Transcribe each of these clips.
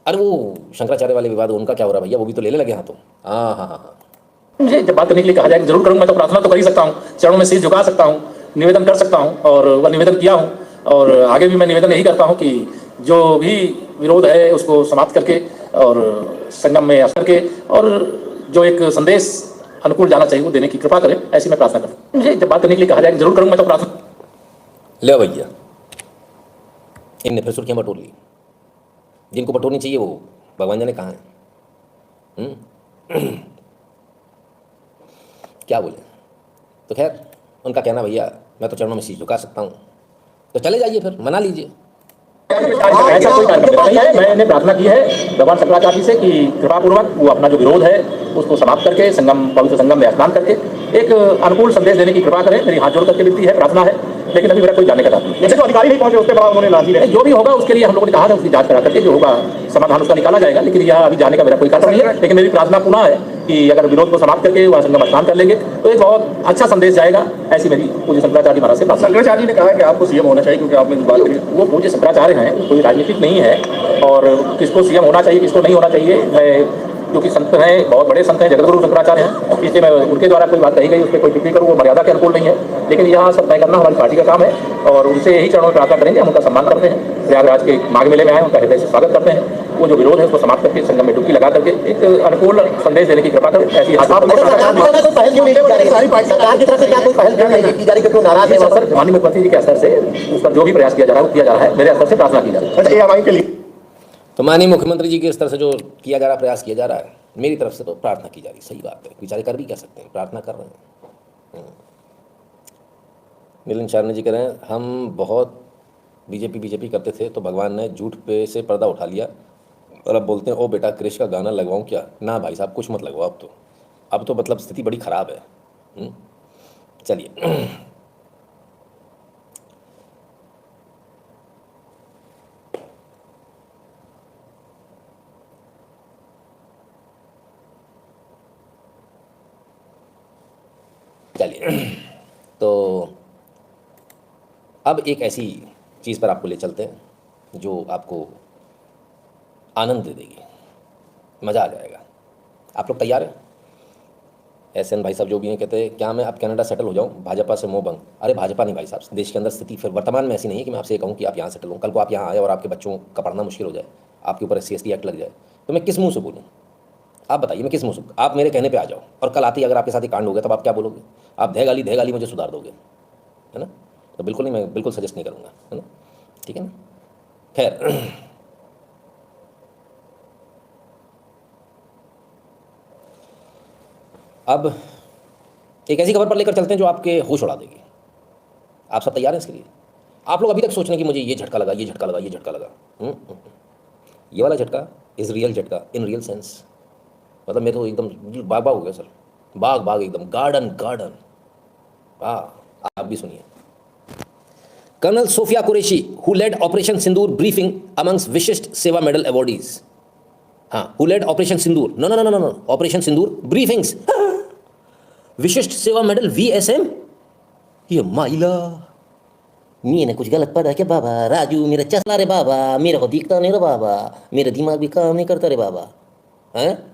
अरे वो शंकराचार्य वाले विवाद उनका क्या हो रहा है भैया, वो भी तो ले लगे हाथों। हाँ हाँ हाँ हाँ। मुझे जब बात करने के लिए कहा जाए जरूर करूँ, मैं तो प्रार्थना तो कर ही सकता हूँ, चरणों में शीश झुका सकता हूँ, निवेदन कर सकता हूँ और वह निवेदन किया हूँ। और आगे भी मैं निवेदन यही करता हूँ कि जो भी विरोध है उसको समाप्त करके और संगम में असर के और जो एक संदेश अनुकूल जाना चाहिए वो देने की कृपा करें, ऐसी मैं प्रार्थना करता हूँ। मुझे जब बात करने के लिए कहा जाए जरूर करूँ, मैं तो प्रार्थना। ले भैया, इनने फिर सुर्खियाँ बटोर ली। जिनको बटोरनी चाहिए वो भगवान जाने कहाँ है। क्या बोले। तो खैर उनका कहना भैया मैं तो चरणों में शीश झुका सकता हूँ, तो चले जाइए फिर मना लीजिए। ऐसा कोई कार्यक्रम नहीं है। मैंने प्रार्थना की है भगवान शंकराचार्य से कि कृपापूर्वक वो अपना जो विरोध है उसको समाप्त करके संगम, पवित्र संगम में स्नान करके एक अनुकूल संदेश देने की कृपा करें। मेरी हाथ जोड़ करके विनती है, प्रार्थना है, लेकिन अभी मेरा कोई जाने का रात नहीं। जैसे जो अधिकारी नहीं पहुंचे उसके बाद उन्होंने लाठी है, जो भी होगा उसके लिए हम लोगों ने कहा था उसकी जांच करा करके जो होगा समाधान उसका निकाला जाएगा। लेकिन यह अभी जाने का मेरा कोई कारण नहीं है। लेकिन मेरी प्रार्थना पुनः है कि अगर विरोध को समाप्त करके वह संगम स्नान कर लेंगे तो एक बहुत अच्छा संदेश जाएगा, ऐसी मेरी पूज्य शंकराचार्य महाराज से प्रार्थना। शंकराचार्य जी ने कहा कि आपको सीएम होना चाहिए, क्योंकि आपने बात करी। वो पूज्य शंकराचार्य हैं, कोई राजनीतिक नहीं है। और किसको सीएम होना चाहिए किसको नहीं होना चाहिए, मैं क्योंकि संत हैं, बहुत बड़े संत हैं, जगतगुरु शंकराचार्य हैं, इसलिए मैं उनके द्वारा कोई बात कही गई उस पर कोई टिप्पणी करूँ वो मर्यादा के अनुकूल नहीं है। लेकिन यहाँ सब तय करना हमारी पार्टी का काम है और उनसे यही चरणों में प्रार्थना करेंगे। हम उनका सम्मान करते हैं, प्रयागराज के माघ मेले में आए उनका हृदय से स्वागत करते हैं। वो जो विरोध है उसको समाप्त करके संगम में डुबकी लगा करके एक अनुकूल संदेश देने की कृपा करें, ऐसी माननीय मुख्यमंत्री जी के स्तर से उस पर जो भी प्रयास किया जा रहा है वो किया जा रहा है, मेरे स्तर से प्रार्थना की जा रही है। तो माननीय मुख्यमंत्री जी के स्तर से जो किया जा रहा प्रयास किया जा रहा है, मेरी तरफ से तो प्रार्थना की जा रही। सही बात है, बेचारे कर भी क्या सकते हैं, प्रार्थना कर रहे हैं। मिलिंद शारने जी कह रहे हैं हम बहुत बीजेपी करते थे तो भगवान ने झूठ पे से पर्दा उठा लिया और अब बोलते हैं ओ बेटा क्रिश का गाना लगवाऊं क्या। ना भाई साहब कुछ मत लगवाओ, अब तो मतलब स्थिति बड़ी खराब है। चलिए चलिए तो अब एक ऐसी चीज़ पर आपको ले चलते हैं जो आपको आनंद दे देगी, मज़ा आ जाएगा। आप लोग तैयार हैं? एसएन भाई साहब जो भी हैं कहते हैं क्या मैं अब कनाडा सेटल हो जाऊं, भाजपा से मोह भंग। अरे भाजपा नहीं भाई साहब, देश के अंदर स्थिति फिर वर्तमान में ऐसी नहीं है कि मैं आपसे कहूं कि आप यहाँ सेटल हो। कल को आप यहाँ आए और आपके बच्चों का पढ़ना मुश्किल हो जाए, आपके ऊपर SC/ST एक्ट लग जाए, तो मैं किस मुँह से बोलूँ? आप बताइए मैं किस मुँह से? आप मेरे कहने पर आ जाओ और कल आते ही अगर आपके साथ ही कांड हो गया तब आप क्या बोलोगे? आप दह गाली मुझे सुधार दोगे, है ना? तो बिल्कुल नहीं, मैं बिल्कुल सजेस्ट नहीं करूँगा, है ना? ठीक है ना? खैर अब एक ऐसी खबर पर लेकर चलते हैं जो आपके होश उड़ा देगी। आप सब तैयार हैं इसके लिए? आप लोग अभी तक सोच रहे हैं कि मुझे ये झटका लगा, ये झटका लगा, ये झटका लगा। ये वाला झटका इज रियल झटका इन रियल सेंस। मतलब मैं तो एकदम बाग बाग हो गया सर, बाग बाग एकदम, गार्डन गार्डन। हाँ आप भी सुनिए। Colonel Sophia Qureshi who led operation Sindoor briefing amongst Vishisht Seva medal awardees. हाँ, who led operation Sindoor, no no no no no, operation Sindoor briefings Vishisht Seva medal VSM। ये माइला मैंने कुछ गलत पढ़ा क्या बाबा? राजू मेरा चसला रे बाबा, मेरे को दिखता नहीं रे बाबा, मेरा दिमाग भी काम नहीं करता रे बाबा। हैं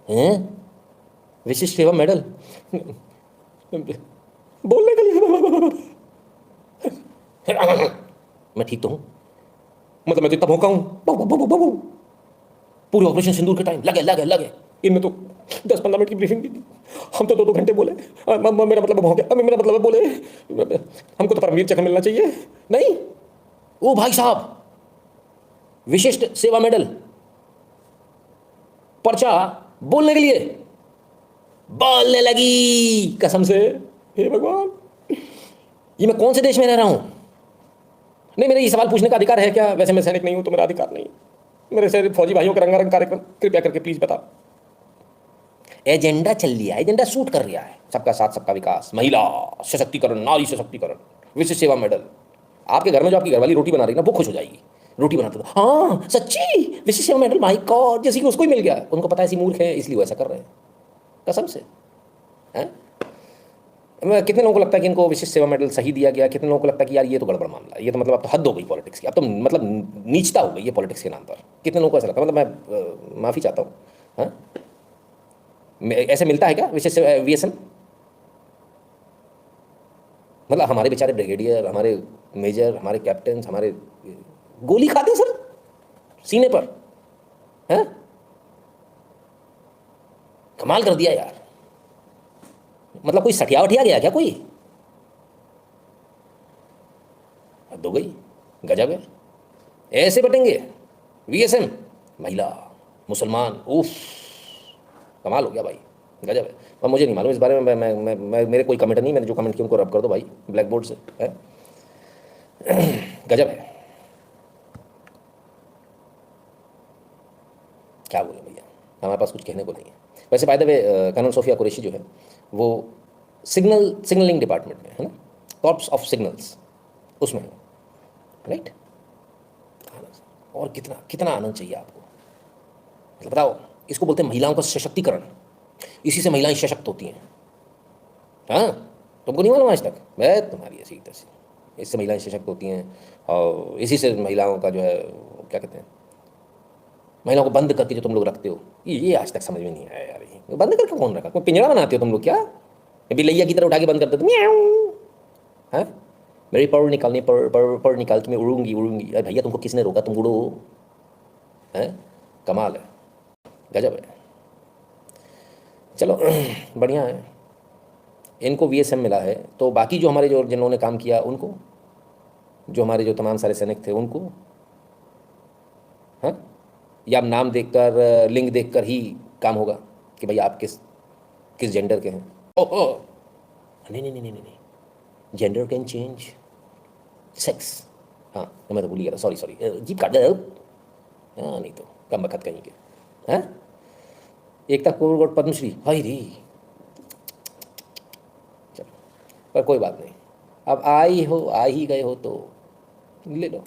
हैं विशिष्ट सेवा मेडल बोलने के लिए मैं ठीक तो हूँ, मतलब मैं तो इतना भौंका हूँ। पूरे ऑपरेशन सिंदूर के टाइम लगे इनमें तो 10-15 मिनट की ब्रीफिंग दी थी, हम तो 2-2 घंटे बोले। मेरा मतलब भौंके, मेरा मतलब बोले हमको तो परमवीर चक्र मिलना चाहिए। नहीं, ओ भाई साहब विशिष्ट सेवा मेडल पर्चा बोलने के लिए बोलने लगी कसम से। हे भगवान, ये मैं कौन से देश में रह रहा हूं? नहीं, मेरा ये सवाल पूछने का अधिकार है क्या? वैसे मैं सैनिक नहीं हूं तो मेरा अधिकार नहीं। मेरे से फौजी भाइयों का रंगारंग कार्यक्रम कृपया करके प्लीज बता। एजेंडा चल रहा है, एजेंडा सूट कर रहा है, सबका साथ सबका विकास, महिला सशक्तिकरण, नारी सशक्तिकरण, विशिष्ट सेवा मेडल। आपके घर में जो आपकी घरवाली रोटी बना रही ना वो खुश हो जाएगी। रोटी बनाते तो हाँ सच्ची विशिष्ट सेवा मेडल, माय गॉड, जैसे कि उसको ही मिल गया। उनको पता है ऐसी मूर्ख है इसलिए वो ऐसा कर रहे हैं, कसम से। हैं कितने लोगों को लगता है कि इनको विशिष्ट सेवा मेडल सही दिया गया, कितने लोगों को लगता है कि यार ये तो गड़बड़ मामला है, ये तो मतलब अब तो हद हो गई पॉलिटिक्स की, अब तो मतलब नीचता हो गई है पॉलिटिक्स के नाम पर। कितने लोगों को ऐसा लगता है? मतलब मैं माफ़ी चाहता हूँ, हाँ, ऐसे मिलता है क्या विशिष्ट VSM? मतलब हमारे बेचारे ब्रिगेडियर, हमारे मेजर, हमारे कैप्टन, हमारे गोली खाते हैं सर सीने पर, हैं? कमाल कर दिया यार। मतलब कोई सठिया वठिया गया क्या कोई? हद हो गई, गजब है। ऐसे बटेंगे VSM, महिला, मुसलमान, उफ, कमाल हो गया भाई, गजब है। और मुझे नहीं मालूम इस बारे में, मेरे कोई कमेंट नहीं, मैंने जो कमेंट किया उनको रब कर दो भाई ब्लैक बोर्ड से, है? गजब है। क्या बोले भैया, हमारे पास कुछ कहने को नहीं है। वैसे by the way colonel Sophia Qureshi जो है वो सिग्नलिंग डिपार्टमेंट में है ना, कॉर्प्स ऑफ सिग्नल्स, उसमें है, राइट। और कितना कितना आनंद चाहिए आपको, मतलब बताओ। इसको बोलते हैं महिलाओं का सशक्तिकरण, इसी से महिलाएं सशक्त होती हैं। हाँ, तुमको नहीं मालूम आज तक? मैं तुम्हारी ऐसी तैसी, इससे महिलाएं सशक्त होती हैं, और इसी से महिलाओं का जो है क्या कहते हैं, महिलाओं को बंद करके जो तुम लोग रखते हो, ये आज तक समझ में नहीं आया यार। ये बंद करके कौन रखा? कोई पिंजरा बनाते हो तुम लोग क्या? बिलैया की तरह उठा के बंद कर देते म्याऊं, हाँ, मेरी पर निकालने पर निकाल के मैं उड़ूंगी उड़ूंगी। अरे भैया तुमको किसने रोका, तुम उड़ो, हैं? कमाल है, गजब है। चलो बढ़िया है, इनको VSM मिला है, तो बाकी जो हमारे जो जिन्होंने काम किया उनको, जो हमारे जो तमाम सारे सैनिक थे उनको, हाँ, या आप नाम देखकर लिंग देखकर ही काम होगा कि भाई आप किस किस जेंडर के हैं? ओह नहीं नहीं नहीं नहीं नहीं, जेंडर कैन चेंज, सेक्स, हाँ मैं तो भूल गया था, सॉरी सॉरी, जीप काट दे। हाँ नहीं तो कम बखत कहीं के, हैं? एकता कपूर पद्मश्री, हाय रे, चलो, पर कोई बात नहीं, अब आ ही गए हो तो ले लो,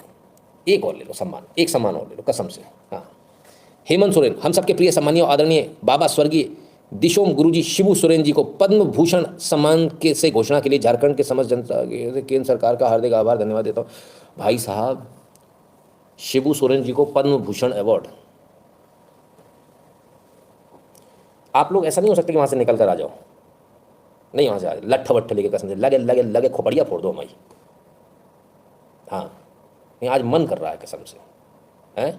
एक और ले लो सम्मान, एक सम्मान और ले लो कसम से। हाँ, हेमंत सोरेन, हम सबके प्रिय सम्मानीय और आदरणीय बाबा स्वर्गीय दिशोम गुरुजी शिबू सोरेन जी को पद्म भूषण सम्मान के से घोषणा के लिए झारखंड के समस्त जनता के केंद्र सरकार का हार्दिक आभार धन्यवाद देता हूँ। भाई साहब, शिबू सोरेन जी को पद्म भूषण अवार्ड, आप लोग ऐसा नहीं हो सकता कि वहाँ से निकल कर आ जाओ, नहीं वहाँ से आ जाओ लट्ठ वट्ठ लेके कसम से, लगे लगे लगे खोपड़िया फोड़ दो हमारी। हाँ, ये आज मन कर रहा है कसम से, हैं?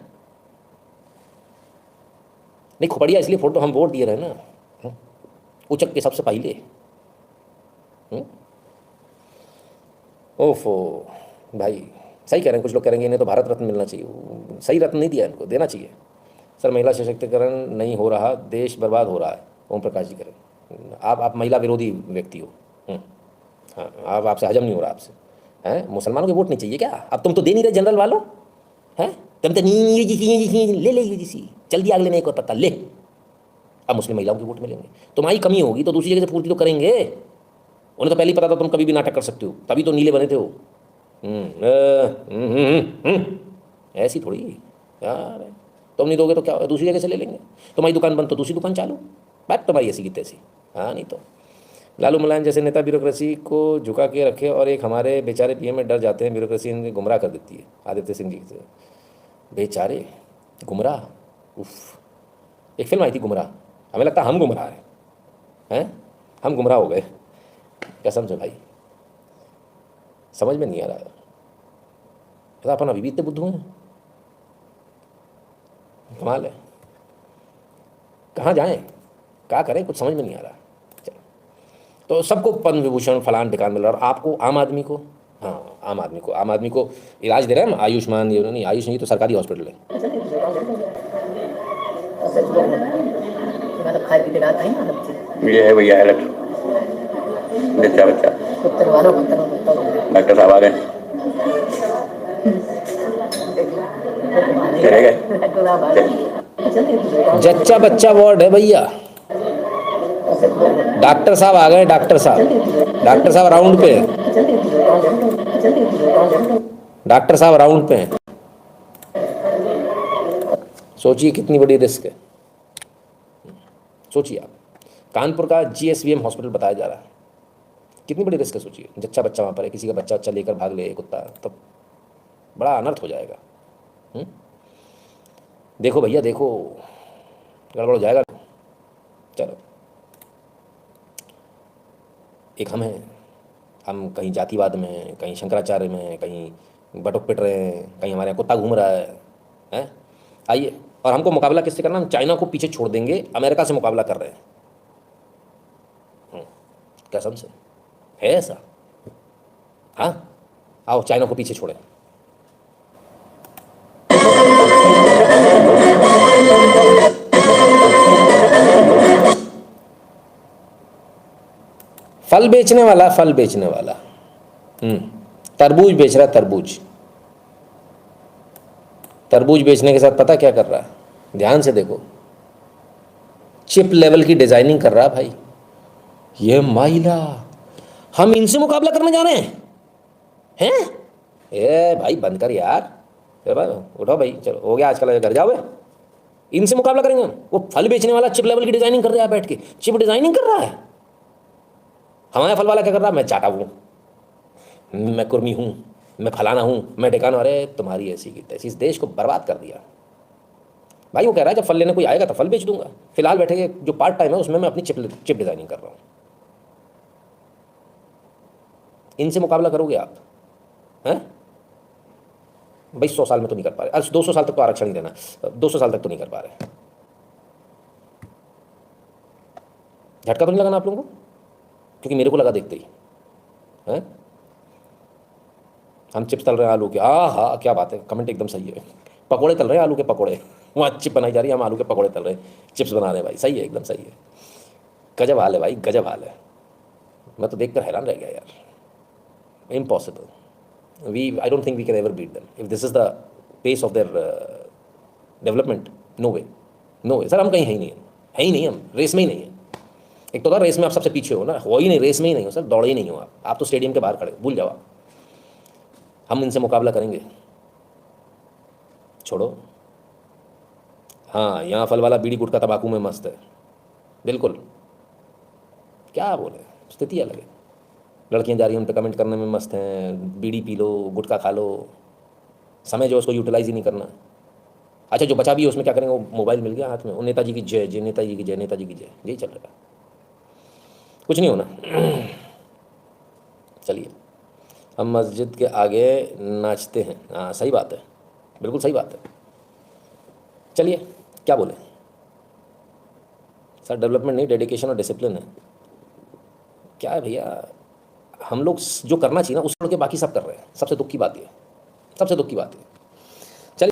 नहीं खोपड़िया इसलिए फोड़ दो, हम वोट दिए रहे ना, उचक के सबसे पहले। ओफो भाई, सही कह रहे हैं कुछ लोग, कह रहे हैं इन्हें तो भारत रत्न मिलना चाहिए, सही रत्न नहीं दिया, इनको देना चाहिए। सर महिला सशक्तिकरण नहीं हो रहा, देश बर्बाद हो रहा है, ओम प्रकाश जी करें। आप महिला विरोधी व्यक्ति हो, हाँ, आप आपसे हजम नहीं हो रहा आपसे, हैं? मुसलमानों के वोट नहीं चाहिए क्या? अब तुम तो दे नहीं रहे जनरल वालों, हैं? तुम तो नहीं ले ले UGC, चल दिया अगले में एक और पत्ता ले, अब मुस्लिम महिलाओं के वोट मिलेंगे। तुम्हारी कमी होगी तो दूसरी जगह से पूर्ति तो करेंगे, उन्हें तो पहले ही पता था तुम कभी भी नाटक कर सकते हो, तभी तो नीले बने थे वो। ऐसी थोड़ी यार, तुम नहीं दोगे तो क्या दूसरी जगह से ले लेंगे, तुम्हारी दुकान बंद तो दूसरी दुकान चालू, बात तुम्हारी ऐसी की तैसी। हाँ नहीं तो लालू मुलायम जैसे नेता ब्यूरोक्रेसी को झुका के रखे, और एक हमारे बेचारे PM में डर जाते हैं, ब्यूरोक्रेसी इन्हें गुमराह कर देती है। आदित्य सिंह जी से बेचारे गुमराह, उफ, एक फिल्म आई थी गुमराह, हमें लगता हम गुमराह हैं, हम गुमराह हो गए कसम से भाई, समझ में नहीं आ रहा है, पता अपन अभी भी इतने बुद्धू हैं, कमाल है। कहाँ जाएं, क्या करें, कुछ समझ में नहीं आ रहा। चलो, तो सबको पद्म विभूषण फलान ढिकान मिल रहा, और आपको आम आदमी को, हाँ आम आदमी को इलाज दे रहे हैं हम, आयुष्मान, ये नहीं आयुष नहीं तो सरकारी हॉस्पिटल है। ये है भैया अलर्ट, बच्चा बच्चा डॉक्टर साहब आ गए, चले गए। जच्चा बच्चा वार्ड है भैया, डॉक्टर साहब आ गए, डॉक्टर साहब राउंड पे हैं, डॉक्टर साहब राउंड पे हैं। सोचिए कितनी बड़ी रिस्क है, सोचिए आप। कानपुर का GSVM हॉस्पिटल बताया जा रहा है, कितनी बड़ी रिस्क है सोचिए, जच्चा बच्चा वहाँ पर है, किसी का बच्चा बच्चा लेकर भाग ले कुत्ता, तो बड़ा अनर्थ हो जाएगा। हम्म? देखो भैया देखो, गड़बड़ हो जाएगा। चलो, एक हम हैं, हम कहीं जातिवाद में, कहीं शंकराचार्य में, कहीं बटुक पिट रहे हैं, कहीं हमारे यहाँ कुत्ता घूम रहा है। हैं? आइए, और हमको मुकाबला किससे करना, हम चाइना को पीछे छोड़ देंगे, अमेरिका से मुकाबला कर रहे हैं। कसम से है ऐसा। हाँ, आओ चाइना को पीछे छोड़ें। फल बेचने वाला, फल बेचने वाला तरबूज बेच रहा है, तरबूज। तरबूज बेचने के साथ पता क्या कर रहा है, ध्यान से देखो, चिप लेवल की डिजाइनिंग कर रहा है भाई। ये माइला, हम इनसे मुकाबला करने जा रहे हैं। ए भाई बंद कर यार, चलो भाई उठो भाई, चलो हो गया, आजकल घर जाओगे, इनसे मुकाबला करेंगे हम। वो फल बेचने वाला चिप लेवल की डिजाइनिंग कर रहा है, बैठ के चिप डिजाइनिंग कर रहा है। हमारा फल वाला क्या कर रहा है, मैं चाटा हूँ, मैं कुर्मी हूँ, मैं फलाना हूँ, मैं ढिकाना। अरे तुम्हारी ऐसी की तैसी, इस देश को बर्बाद कर दिया भाई। वो कह रहा है जब फल लेने कोई आएगा तो फल बेच दूंगा, फिलहाल बैठे जो पार्ट टाइम है उसमें मैं अपनी चिप डिजाइनिंग कर रहा हूँ। इनसे मुकाबला करोगे आप, हैं भाई? 100 साल में तो नहीं कर पा रहे, 200 साल तक तो आरक्षण ही देना, 200 साल तक तो नहीं कर पा रहे। झटका तो नहीं लगाना आप लोगों को, क्योंकि मेरे को लगा देखते ही हैं। हम चिप्स तल रहे हैं आलू के, हाँ क्या बात है, कमेंट एकदम सही है। पकोड़े तल रहे हैं आलू के, पकोड़े, वहाँ चिप बनाई जा रही है, हम आलू के पकोड़े तल रहे हैं, चिप्स बना रहे हैं भाई। सही है, एकदम सही है। गजब हाल है भाई, गजब हाल है। मैं तो देखकर हैरान रह गया यार। Impossible, I don't think we can ever beat them if this is the pace of their development. No way, no way sir, हम कहीं है ही नहीं, है ही नहीं, हम रेस में ही नहीं है। एक तो था रेस में आप सबसे पीछे हो ना, हो ही नहीं, रेस में ही नहीं हो सर, दौड़े ही नहीं हो आप तो स्टेडियम के बाहर खड़े, भूल जाओ आप। हम इनसे मुकाबला करेंगे, छोड़ो। हाँ, यहाँ फल वाला बीड़ी गुटखा तंबाकू में मस्त है, बिल्कुल। क्या बोले, स्थिति अलग है। लड़कियां जा रही हैं, उन पर कमेंट करने में मस्त हैं, बीड़ी पी लो, गुटखा खा लो, समय जो उसको यूटिलाइज ही नहीं करना। अच्छा, जो बचा भी है उसमें क्या करेंगे, वो मोबाइल मिल गया हाथ में, वो नेताजी की जय, जय नेताजी की जय, नेताजी की जय, यही चल रहा है, कुछ नहीं होना। चलिए, हम मस्जिद के आगे नाचते हैं, हाँ सही बात है, बिल्कुल सही बात है। चलिए, क्या बोले सर, डेवलपमेंट नहीं, डेडिकेशन और डिसिप्लिन है। क्या है भैया, हम लोग जो करना चाहिए ना उस छोड़ के बाकी सब कर रहे हैं, सबसे दुख की बात है, सबसे दुख की बात है। चलिए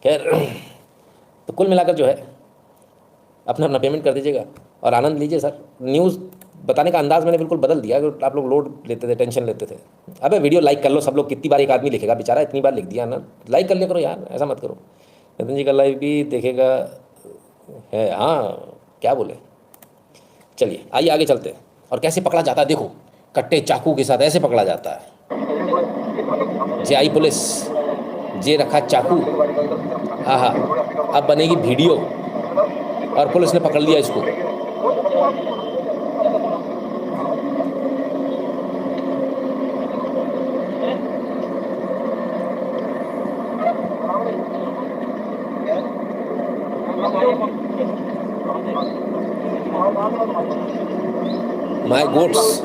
खैर, तो कुल मिलाकर जो है, अपना अपना पेमेंट कर दीजिएगा और आनंद लीजिए सर। न्यूज़ बताने का अंदाज़ मैंने बिल्कुल बदल दिया, आप लोग लोड लेते थे, टेंशन लेते थे। अबे वीडियो लाइक कर लो सब लोग, कितनी बार एक आदमी लिखेगा बेचारा, इतनी बार लिख दिया ना, लाइक कर लिया करो यार, ऐसा मत करो। नितिन जी का लाइव भी देखेगा है, हाँ क्या बोले। चलिए आइए आगे चलते हैं। और कैसे पकड़ा जाता है देखो, कट्टे चाकू के साथ ऐसे पकड़ा जाता है। जे आई पुलिस, जे रखा चाकू, हाँ, अब बनेगी वीडियो और पुलिस ने पकड़ लिया इसको। माय गोट्स,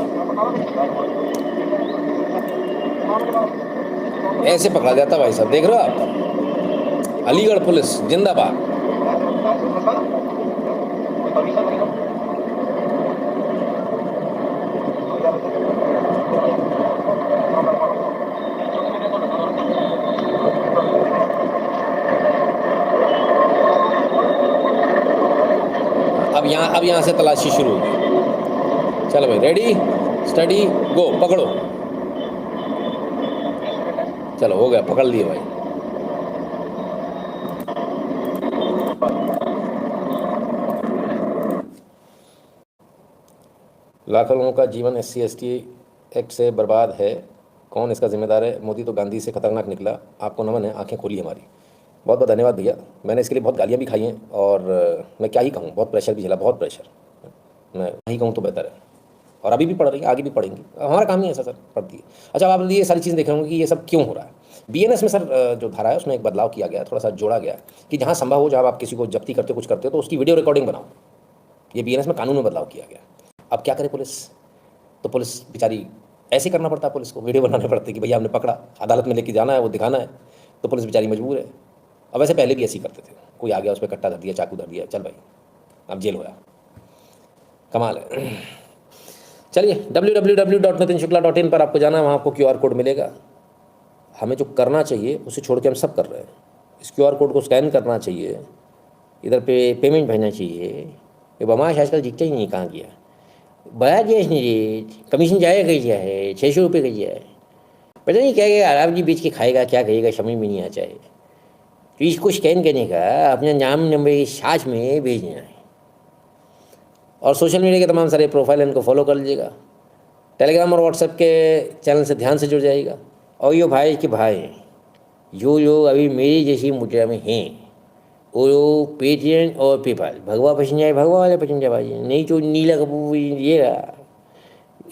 ऐसे पकड़ा जाता भाई साहब, देख रहे हो आप, अलीगढ़ पुलिस जिंदाबाद। अब यहाँ से तलाशी शुरू होगी। चलो भाई, रेडी स्टडी गो, पकड़ो। चलो हो गया, पकड़ लिए भाई। लाखों लोगों का जीवन SC/ST एक्ट से बर्बाद है, कौन इसका जिम्मेदार है? मोदी तो गांधी से खतरनाक निकला। आपको नमन है, आंखें खोली हमारी। बहुत बहुत धन्यवाद भैया, मैंने इसके लिए बहुत गालियाँ भी खाई हैं और मैं क्या ही कहूँ, बहुत प्रेशर भी झेला, बहुत प्रेशर। मैं नहीं कहूँ तो बेहतर है। और अभी भी पढ़ रही हैं, आगे भी पढ़ेंगी। हमारा काम ही ऐसा सर, पढ़ती है। अच्छा, अब आप ये सारी चीज़ें देख रहे होंगे कि ये सब क्यों हो रहा है। बीएनएस में सर जो धारा है उसमें एक बदलाव किया गया, थोड़ा सा जोड़ा गया कि जहाँ संभव हो, जहाँ आप किसी को जब्ती करते हो, कुछ करते हो, तो उसकी वीडियो रिकॉर्डिंग बनाओ। ये बीएनएस में कानून में बदलाव किया गया। अब क्या करे पुलिस, तो पुलिस बेचारी ऐसे करना पड़ता है, पुलिस को वीडियो बनाने पड़ते कि भैया हमने पकड़ा, अदालत में लेके जाना है, वो दिखाना है, तो पुलिस बेचारी मजबूर है। अब वैसे पहले भी ऐसे ही करते थे, कोई आ गया उस पर कट्टा धर दिया, चाकू धर दिया, चल भाई अब जेल होया, कमाल है। चलिए www.nitinshukla.in पर आपको जाना है, वहाँ आपको QR कोड मिलेगा। हमें जो करना चाहिए उसे छोड़ के हम सब कर रहे हैं। इस QR कोड को स्कैन करना चाहिए, इधर पे पेमेंट भेजना चाहिए। ये बमाश आजकल दिखता ही नहीं कहाँ गया, बढ़ा दिया इसने रेट, कमीशन जाएगा कहीं जाए, 600 रुपये का जाए, पता नहीं क्या क्या आराम जी बेच के खाएगा, क्या करेगा समझ में नहीं आता है। तो इसको स्कैन करने का अपना नाम नंबर के साथ में भेजना है, और सोशल मीडिया के तमाम सारे प्रोफाइल इनको फॉलो कर लीजिएगा। टेलीग्राम और व्हाट्सएप के चैनल से ध्यान से जुड़ जाइएगा। और यो भाई के भाई जो लोग अभी मेरी जैसी मुद्रा में हैं, वो लोग पेटीएम और पेपाल भगवा पसंद जाए, भगवा वाले पसंद जाए भाई, नहीं तो नीला कपूर ये रहा,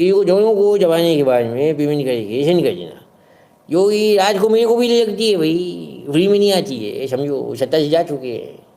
ये दोनों को जमाने के बाद में पेमेंट करेगी, ऐसे नहीं कर देना। जो ये रात को मेरे को भी लगती है भाई, फ्री में नहीं आती है, समझो 27 जा चुके हैं।